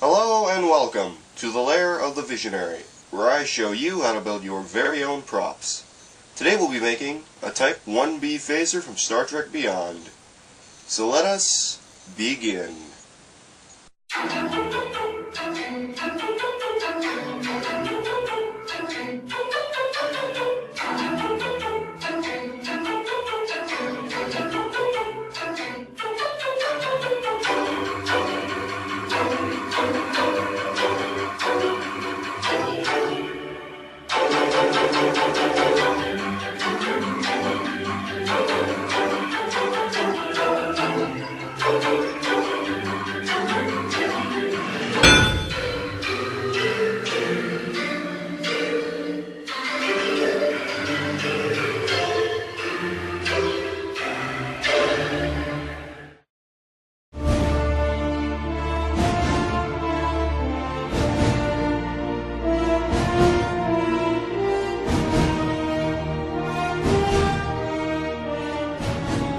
Hello and welcome to the Lair of the Visionary, where I show you how to build your very own props. Today we'll be making a Type 1B phaser from Star Trek Beyond. So let us begin.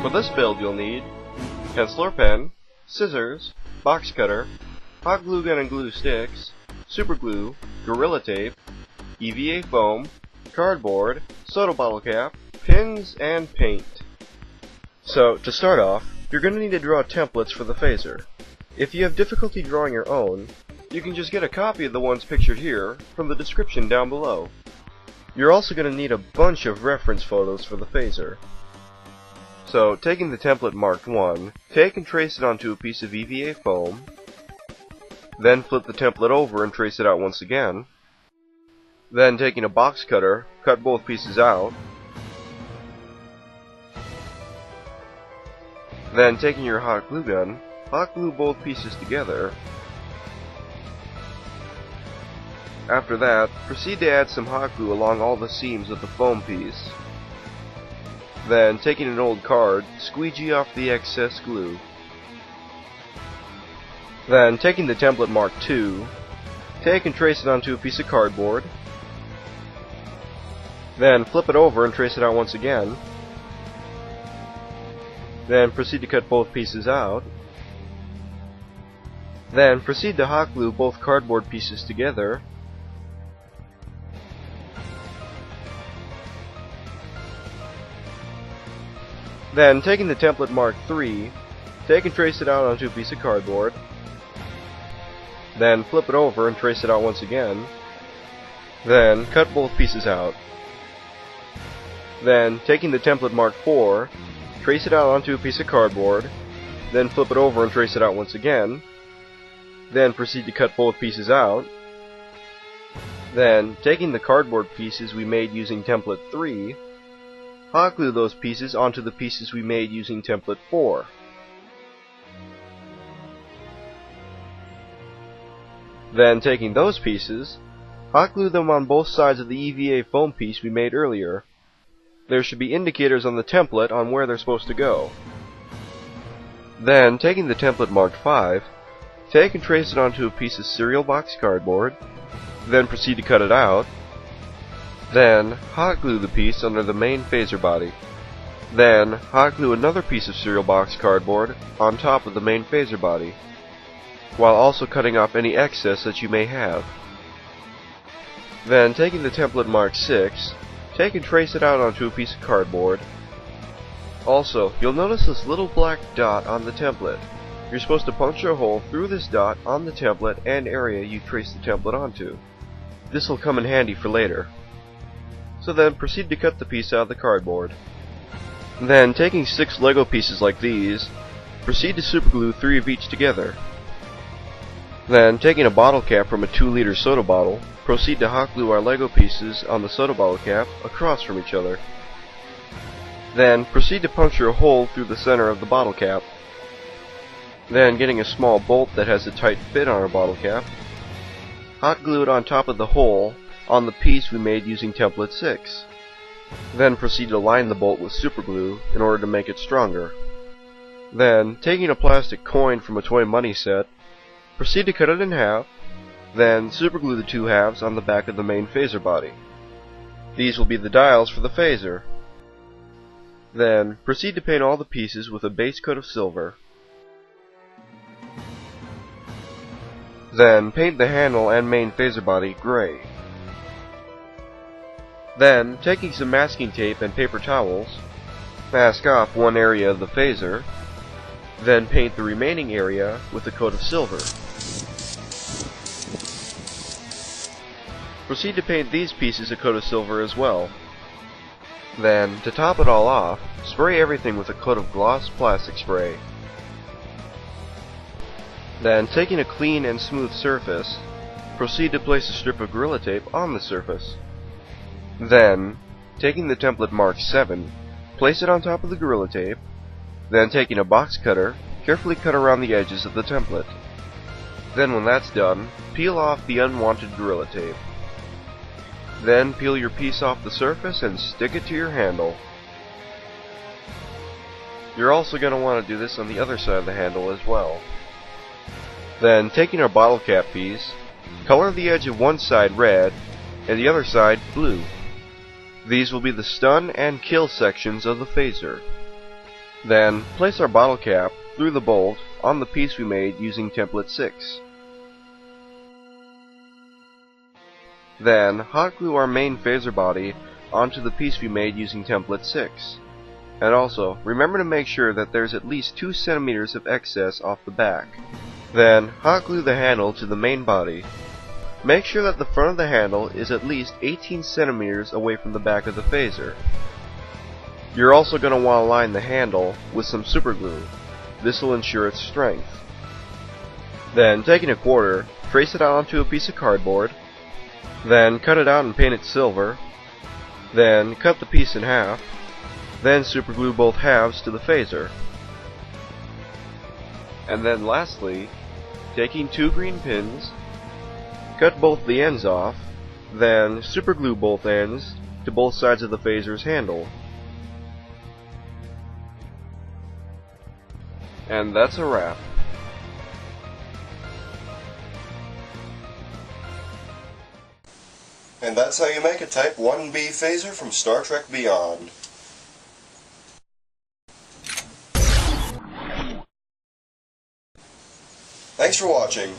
For this build you'll need pencil or pen, scissors, box cutter, hot glue gun and glue sticks, super glue, Gorilla Tape, EVA foam, cardboard, soda bottle cap, pins, and paint. So, to start off, you're going to need to draw templates for the phaser. If you have difficulty drawing your own, you can just get a copy of the ones pictured here from the description down below. You're also going to need a bunch of reference photos for the phaser. So, taking the template marked 1, take and trace it onto a piece of EVA foam, then flip the template over and trace it out once again, then taking a box cutter, cut both pieces out, then taking your hot glue gun, hot glue both pieces together. After that, proceed to add some hot glue along all the seams of the foam piece. Then, taking an old card, squeegee off the excess glue. Then, taking the template marked 2, take and trace it onto a piece of cardboard. Then, flip it over and trace it out once again. Then, proceed to cut both pieces out. Then, proceed to hot glue both cardboard pieces together. Then, taking the template marked 3, take and trace it out onto a piece of cardboard. Then, flip it over and trace it out once again. Then, cut both pieces out. Then, taking the template marked 4, trace it out onto a piece of cardboard. Then, flip it over and trace it out once again. Then, proceed to cut both pieces out. Then, taking the cardboard pieces we made using template 3, hot glue those pieces onto the pieces we made using template 4. Then, taking those pieces, hot glue them on both sides of the EVA foam piece we made earlier. There should be indicators on the template on where they're supposed to go. Then, taking the template marked 5, take and trace it onto a piece of cereal box cardboard. Then proceed to cut it out. Then, hot glue the piece under the main phaser body. Then, hot glue another piece of cereal box cardboard on top of the main phaser body, while also cutting off any excess that you may have. Then, taking the template marked 6, take and trace it out onto a piece of cardboard. Also, you'll notice this little black dot on the template. You're supposed to puncture a hole through this dot on the template and area you trace the template onto. This will come in handy for later. So then, proceed to cut the piece out of the cardboard. Then, taking 6 Lego pieces like these, proceed to superglue 3 of each together. Then, taking a bottle cap from a 2-liter soda bottle, proceed to hot glue our Lego pieces on the soda bottle cap across from each other. Then, proceed to puncture a hole through the center of the bottle cap. Then, getting a small bolt that has a tight fit on our bottle cap, hot glue it on top of the hole on the piece we made using template 6. Then proceed to line the bolt with superglue in order to make it stronger. Then, taking a plastic coin from a toy money set, proceed to cut it in half, then superglue the 2 halves on the back of the main phaser body. These will be the dials for the phaser. Then, proceed to paint all the pieces with a base coat of silver. Then paint the handle and main phaser body gray. Then, taking some masking tape and paper towels, mask off one area of the phaser, then paint the remaining area with a coat of silver. Proceed to paint these pieces a coat of silver as well. Then, to top it all off, spray everything with a coat of gloss plastic spray. Then, taking a clean and smooth surface, proceed to place a strip of Gorilla Tape on the surface. Then, taking the template marked 7, place it on top of the Gorilla Tape. Then, taking a box cutter, carefully cut around the edges of the template. Then, when that's done, peel off the unwanted Gorilla Tape. Then, peel your piece off the surface and stick it to your handle. You're also going to want to do this on the other side of the handle as well. Then, taking our bottle cap piece, color the edge of one side red and the other side blue. These will be the stun and kill sections of the phaser. Then, place our bottle cap through the bolt on the piece we made using template 6. Then, hot glue our main phaser body onto the piece we made using template 6. And also, remember to make sure that there's at least 2 centimeters of excess off the back. Then, hot glue the handle to the main body. Make sure that the front of the handle is at least 18 centimeters away from the back of the phaser. You're also going to want to line the handle with some super glue. This will ensure its strength. Then, taking a quarter, trace it out onto a piece of cardboard. Then, cut it out and paint it silver. Then, cut the piece in half. Then, super glue both halves to the phaser. And then lastly, taking 2 green pins, cut both the ends off, then super glue both ends to both sides of the phaser's handle. And that's a wrap. And that's how you make a Type 1B phaser from Star Trek Beyond. Thanks for watching.